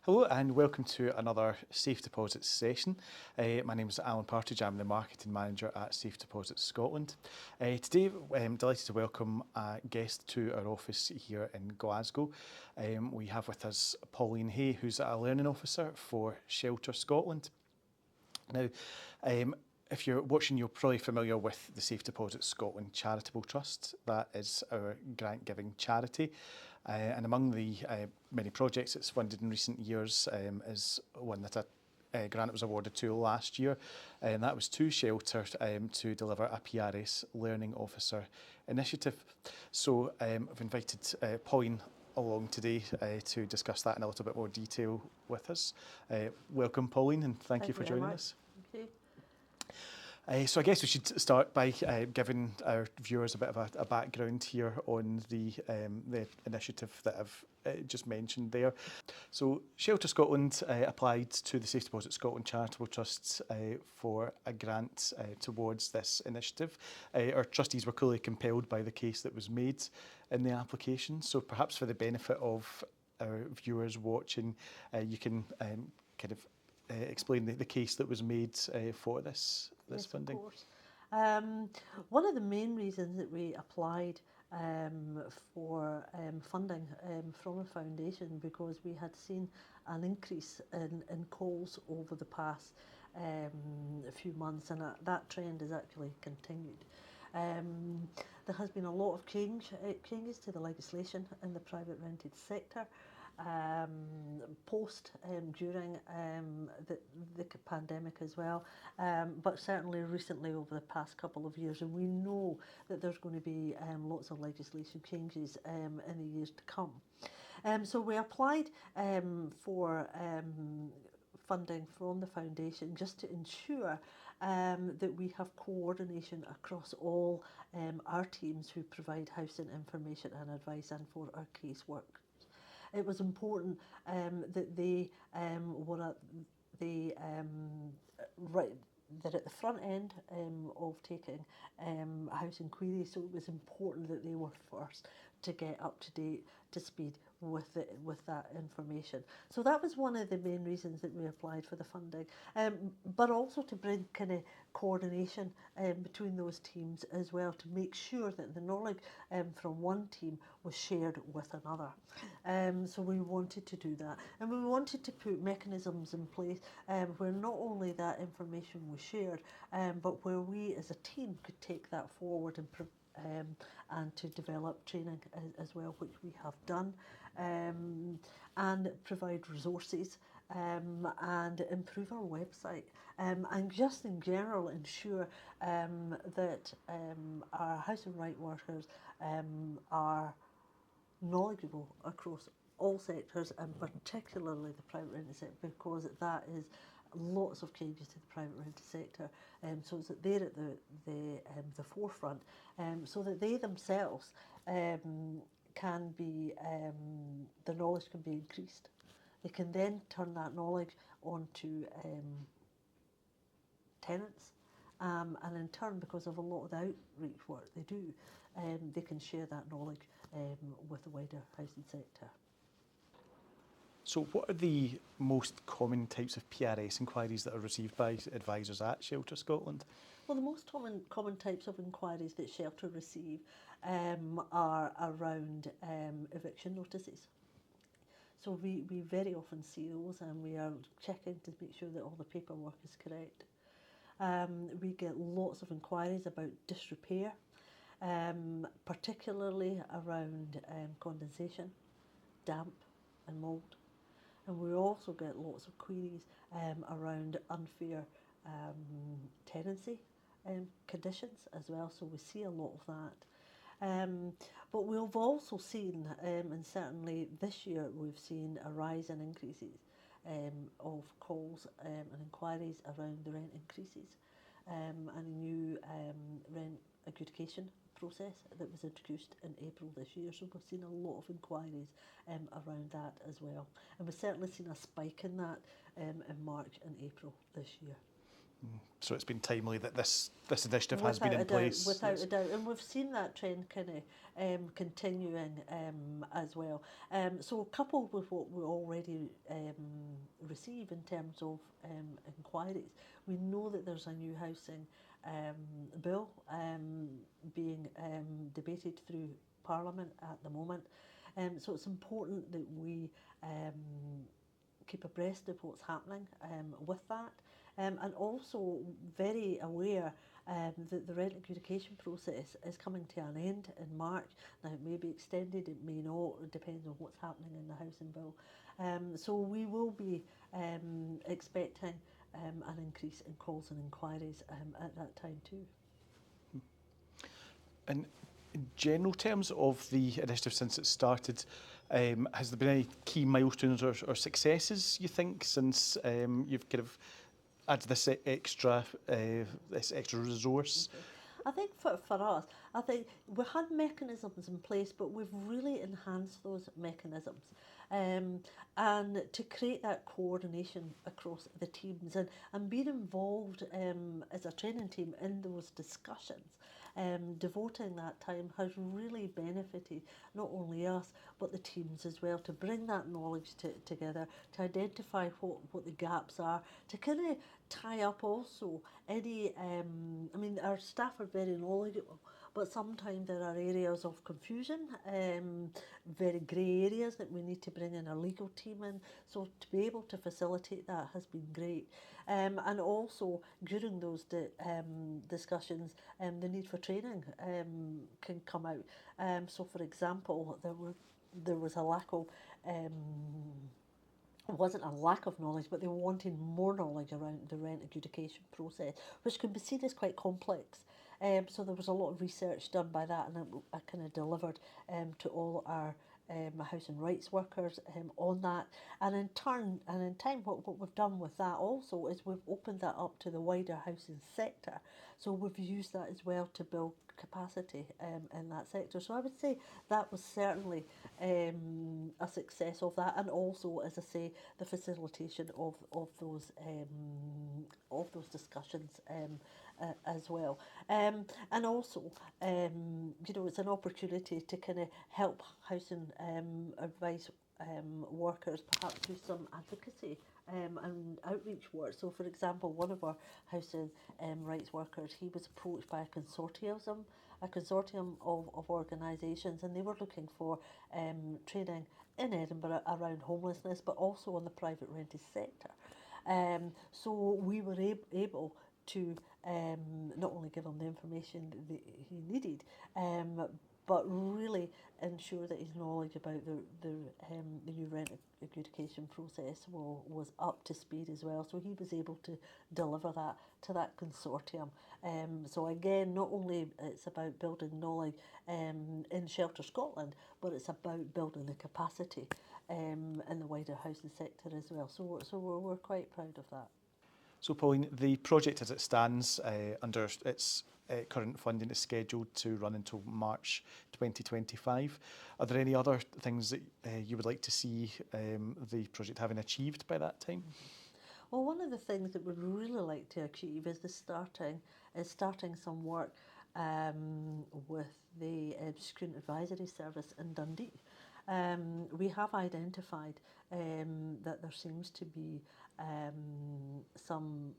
Hello and welcome to another Safe Deposits session. My name is Alan Partridge, I'm the Marketing Manager at SafeDeposits Scotland. Today I'm delighted to welcome a guest to our office here in Glasgow. We have with us Pauline who's a Learning Officer for Shelter Scotland. Now, if you're watching, you're probably familiar with the SafeDeposits Scotland Charitable Trust. That is our grant-giving charity. And among the many projects it's funded in recent years is one that a grant was awarded to last year, and that was to Shelter to deliver a PRS Learning Officer initiative. So I've invited Pauline along today to discuss that in a little bit more detail with us. Welcome, Pauline, and thank you for joining us. Thank you. So I guess we should start by giving our viewers a bit of a background here on the initiative that I've just mentioned there. So Shelter Scotland applied to the SafeDeposits Scotland Charitable Trust for a grant towards this initiative. Our trustees were clearly compelled by the case that was made in the application. So perhaps for the benefit of our viewers watching, you can kind of explain the case that was made for this funding. Of course. One of the main reasons that we applied for funding from a foundation, because we had seen an increase in calls over the past few months, and that trend has actually continued. There has been a lot of changes to the legislation in the private rented sector. Post during the pandemic as well, but certainly recently over the past couple of years, and we know that there's going to be lots of legislation changes in the years to come. So we applied for funding from the foundation just to ensure that we have coordination across all our teams who provide housing information and advice, and for our casework. It was important that they were at the that at the front end of taking housing queries, so it was important that they were first to get up to date, to speed with that information. So that was one of the main reasons that we applied for the funding, but also to bring kind of coordination between those teams as well, to make sure that the knowledge from one team was shared with another. So we wanted to do that, and we wanted to put mechanisms in place where not only that information was shared, but where we as a team could take that forward and to develop training as well, which we have done, and provide resources and improve our website, and just in general ensure that our housing right workers are knowledgeable across all sectors, and particularly the private rented sector, because that is lots of changes to the private rented sector, so it's that they're at the forefront, so that they themselves can be, the knowledge can be increased. They can then turn that knowledge onto tenants, and in turn, because of a lot of the outreach work they do, they can share that knowledge with the wider housing sector. So what are the most common types of PRS inquiries that are received by advisors at Shelter Scotland? Well, the most common types of inquiries that Shelter receive are around eviction notices. So we very often see those, and we are checking to make sure that all the paperwork is correct. We get lots of inquiries about disrepair, particularly around condensation, damp and mould. And we also get lots of queries around unfair tenancy conditions as well, so we see a lot of that. But we've also seen, and certainly this year we've seen a rise in increases of calls and inquiries around the rent increases, and a new rent adjudication process that was introduced in April this year. So we've seen a lot of inquiries around that as well. And we've certainly seen a spike in that in March and April this year. So it's been timely that this initiative has been in place. Without a doubt, and we've seen that trend kind of continuing as well. So coupled with what we already receive in terms of inquiries, we know that there's a new housing bill being debated through Parliament at the moment. So it's important that we keep abreast of what's happening with that. And also very aware that the rent adjudication process is coming to an end in March. Now it may be extended, it may not, it depends on what's happening in the housing bill. So we will be expecting an increase in calls and inquiries at that time too. And in general terms of the initiative since it started, has there been any key milestones or successes, you think, since you've kind of added this extra resource? I think for us, I think we had mechanisms in place, but we've really enhanced those mechanisms. And to create that coordination across the teams and being involved as a training team in those discussions, devoting that time has really benefited not only us but the teams as well, to bring that knowledge together, to identify what the gaps are, to kind of tie up also any, I mean, our staff are very knowledgeable, but sometimes there are areas of confusion, very grey areas that we need to bring in our legal team in. So to be able to facilitate that has been great. And also during those discussions, the need for training can come out. So for example, there was a lack of it wasn't a lack of knowledge, but they wanted more knowledge around the rent adjudication process, which can be seen as quite complex. So there was a lot of research done by that, and I kind of delivered to all our housing rights workers on that. And in turn, and in time, what we've done with that also is we've opened that up to the wider housing sector. So we've used that as well to build capacity in that sector. So I would say that was certainly a success of that, and also, as I say, the facilitation of those discussions as well. And also, you know, it's an opportunity to kind of help housing advice workers perhaps do some advocacy and outreach work. So for example, one of our housing rights workers, he was approached by a consortium of organisations, and they were looking for training in Edinburgh around homelessness, but also on the private rented sector. So we were able to not only give him the information that he needed, but really ensure that his knowledge about the new rent adjudication process was up to speed as well. So he was able to deliver that to that consortium. So again, not only it's about building knowledge in Shelter Scotland, but it's about building the capacity in the wider housing sector as well. So we're quite proud of that. So Pauline, the project as it stands under its current funding is scheduled to run until March 2025. Are there any other things that you would like to see the project having achieved by that time? Well, one of the things that we'd really like to achieve is starting some work with the Student Advisory Service in Dundee. We have identified that there seems to be some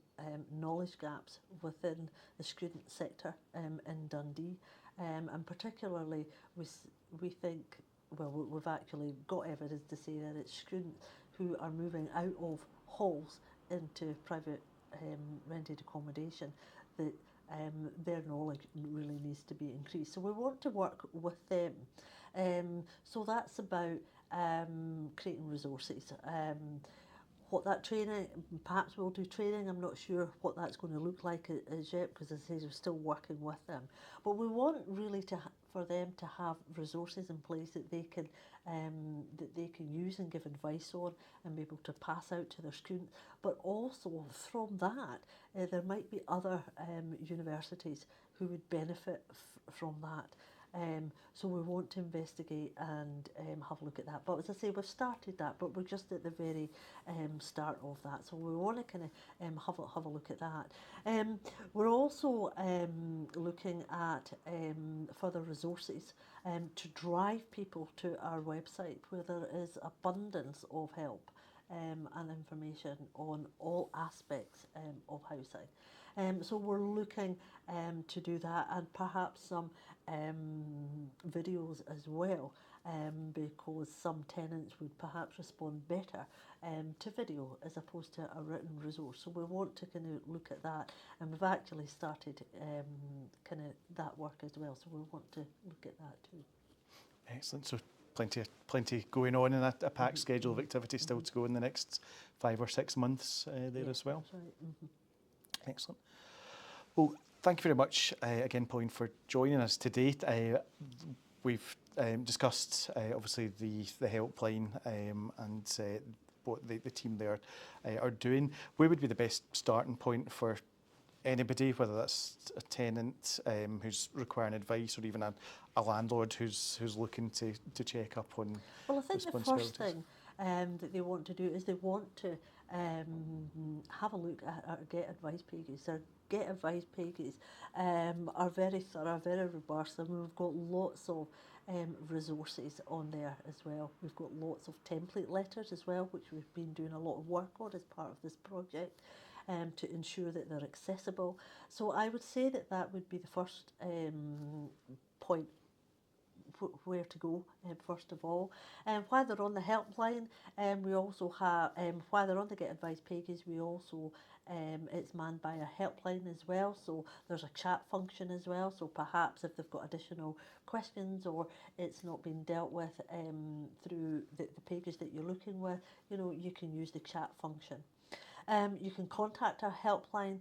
knowledge gaps within the student sector in Dundee, and particularly we think, well, we've actually got evidence to say that it's students who are moving out of halls into private rented accommodation that their knowledge really needs to be increased. So we want to work with them. So that's about creating resources. What that training, perhaps we'll do training, I'm not sure what that's going to look like as yet, because as I say, we're still working with them. But we want really for them to have resources in place that they can use and give advice on and be able to pass out to their students. But also from that, there might be other universities who would benefit from that. So we want to investigate and have a look at that. But as I say, we've started that, but we're just at the very start of that. So we want to kind of have a look at that. We're also looking at further resources to drive people to our website, where there is abundance of help and information on all aspects of housing. So we're looking to do that, and perhaps some videos as well, because some tenants would perhaps respond better to video as opposed to a written resource. So we want to kind of look at that, and we've actually started kind of that work as well. So we want to look at that too. Excellent. So plenty going on, and a packed schedule of activities still to go in the next 5 or 6 months there as well. That's right. Excellent. Well, thank you very much again, Pauline, for joining us today. We've discussed obviously the helpline and what the team there are doing. Where would be the best starting point for anybody, whether that's a tenant who's requiring advice, or even a landlord who's looking to check up on responsibilities? Well, I think the first thing that they want to do is they want to have a look at our Get Advice pages. Our Get Advice pages are very thorough, very robust, and we've got lots of resources on there as well. We've got lots of template letters as well, which we've been doing a lot of work on as part of this project, to ensure that they're accessible. So I would say that would be the first point where to go first of all. While they're on the helpline, we also have, while they're on the Get Advice pages, we also, it's manned by a helpline as well, so there's a chat function as well, so perhaps if they've got additional questions or it's not been dealt with through the pages that you're looking with, you can use the chat function. You can contact our helpline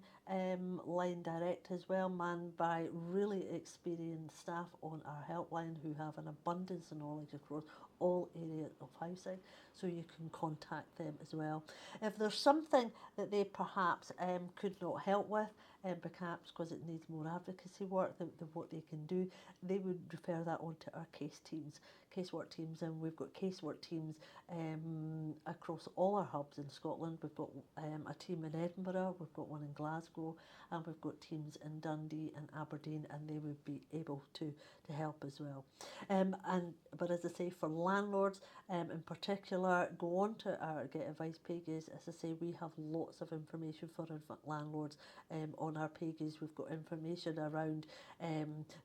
line direct as well, manned by really experienced staff on our helpline who have an abundance of knowledge across all areas of housing, so you can contact them as well. If there's something that they perhaps could not help with, perhaps because it needs more advocacy work than what they can do, they would refer that on to our casework teams, and we've got casework teams across all our hubs in Scotland. We've got a team in Edinburgh, we've got one in Glasgow, and we've got teams in Dundee and Aberdeen, and they would be able to help as well. But as I say, for landlords in particular, go on to our Get Advice pages. As I say, we have lots of information for our landlords on our pages. We've got information around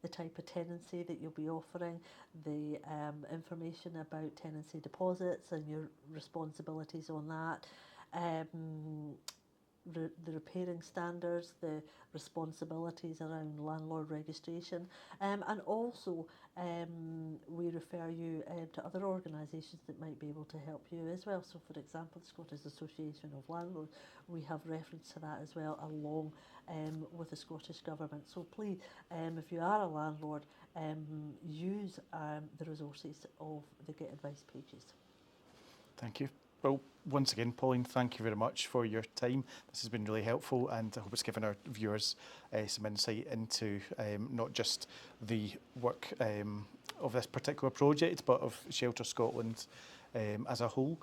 the type of tenancy that you'll be offering, the information about tenancy deposits and your responsibilities on that, the repairing standards, the responsibilities around landlord registration, and also we refer you to other organisations that might be able to help you as well. So for example, the Scottish Association of Landlords, we have reference to that as well, along with the Scottish Government. So please, if you are a landlord, use the resources of the Get Advice pages. Thank you. Well, once again, Pauline, thank you very much for your time. This has been really helpful, and I hope it's given our viewers some insight into not just the work of this particular project, but of Shelter Scotland as a whole.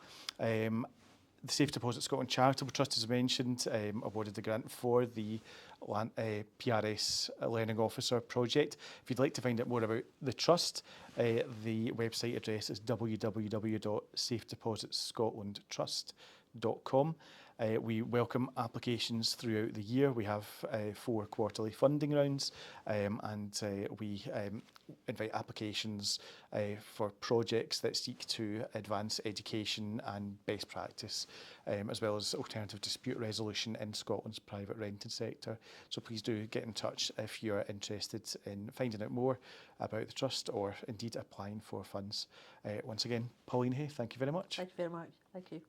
The SafeDeposits Scotland Charitable Trust, as mentioned, awarded the grant for the PRS Learning Officer project. If you'd like to find out more about the trust, the website address is www.SafeDepositsScotlandTrust.com. We welcome applications throughout the year. We have 4 quarterly funding rounds, and we invite applications for projects that seek to advance education and best practice, as well as alternative dispute resolution in Scotland's private rented sector. So please do get in touch if you're interested in finding out more about the trust, or indeed applying for funds. Once again, Pauline Hay, thank you very much. Thank you very much. Thank you.